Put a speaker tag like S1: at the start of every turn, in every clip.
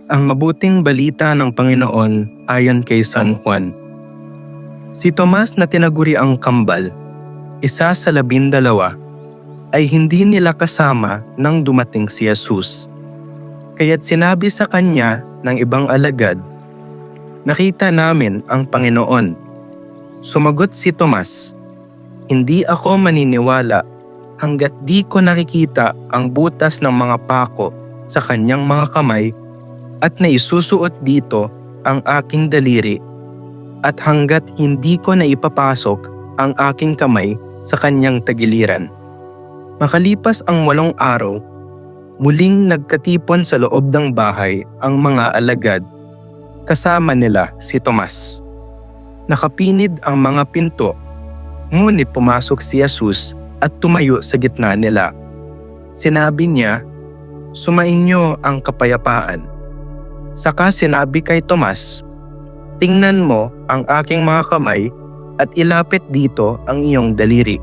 S1: Ang mabuting balita ng Panginoon ayon kay San Juan. Si Tomas na tinaguri ang kambal, isa sa 12, ay hindi nila kasama nang dumating si Jesus. Kaya't sinabi sa kanya ng ibang alagad, "Nakita namin ang Panginoon." Sumagot si Tomas, "Hindi ako maniniwala hangga't di ko nakikita ang butas ng mga pako sa kanyang mga kamay at naisusuot dito ang aking daliri, at hangga't hindi ko naipapasok ang aking kamay sa kanyang tagiliran." Makalipas ang 8 araw, muling nagkatipon sa loob ng bahay ang mga alagad, kasama nila si Tomas. Nakapinid ang mga pinto, ngunit pumasok si Jesus at tumayo sa gitna nila. Sinabi niya, "Sumainyo ang kapayapaan." Saka sinabi kay Tomas, "Tingnan mo ang aking mga kamay at ilapit dito ang iyong daliri.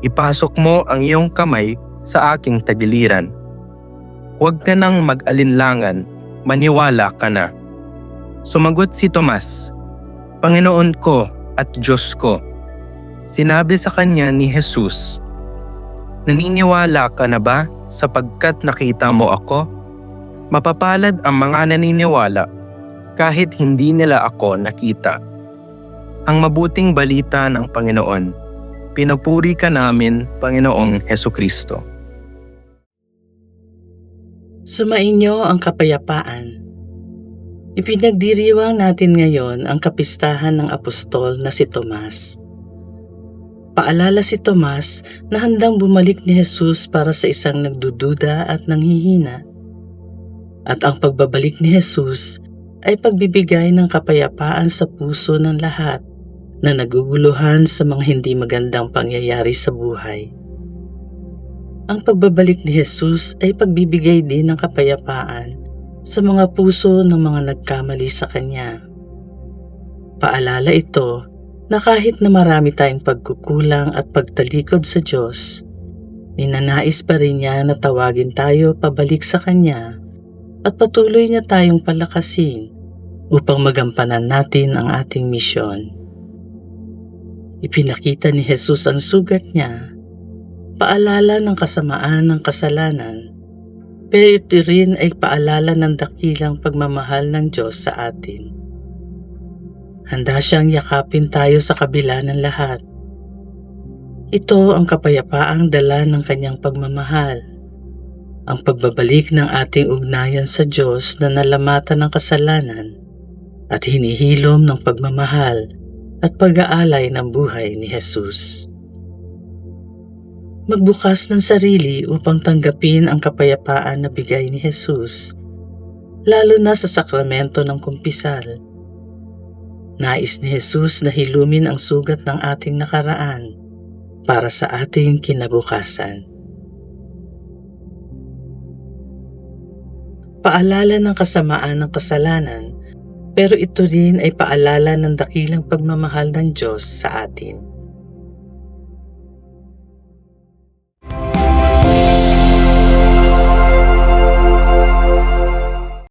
S1: Ipasok mo ang iyong kamay sa aking tagiliran. Huwag ka nang mag-alinlangan, maniwala ka na." Sumagot si Tomas, "Panginoon ko at Diyos ko." Sinabi sa kanya ni Jesus, "Naniniwala ka na ba sapagkat nakita mo ako? Mapapalad ang mga naniniwala kahit hindi nila ako nakita." Ang mabuting balita ng Panginoon. Pinupuri ka namin, Panginoong Hesukristo.
S2: Sumainyo ang kapayapaan. Ipinagdiriwang natin ngayon ang kapistahan ng apostol na si Tomas. Paalala si Tomas na handang bumalik ni Jesus para sa isang nagdududa at nanghihina. At ang pagbabalik ni Jesus ay pagbibigay ng kapayapaan sa puso ng lahat na naguguluhan sa mga hindi magandang pangyayari sa buhay. Ang pagbabalik ni Jesus ay pagbibigay din ng kapayapaan sa mga puso ng mga nagkamali sa Kanya. Paalala ito na kahit na marami tayong pagkukulang at pagtalikod sa Diyos, ninanais pa rin niya na tawagin tayo pabalik sa Kanya at patuloy niya tayong palakasin upang magampanan natin ang ating misyon. Ipinakita ni Jesus ang sugat niya, paalala ng kasamaan ng kasalanan, pero ito rin ay paalala ng dakilang pagmamahal ng Diyos sa atin. Handa siyang yakapin tayo sa kabila ng lahat. Ito ang kapayapaang dala ng kanyang pagmamahal, ang pagbabalik ng ating ugnayan sa Diyos na nalamatan ng kasalanan at hinihilom ng pagmamahal at pag-aalay ng buhay ni Jesus. Magbukas ng sarili upang tanggapin ang kapayapaan na bigay ni Jesus, lalo na sa sakramento ng kumpisal. Nais ni Jesus na hilumin ang sugat ng ating nakaraan para sa ating kinabukasan. Paalala ng kasamaan ng kasalanan, pero ito rin ay paalala ng dakilang pagmamahal ng Diyos sa atin.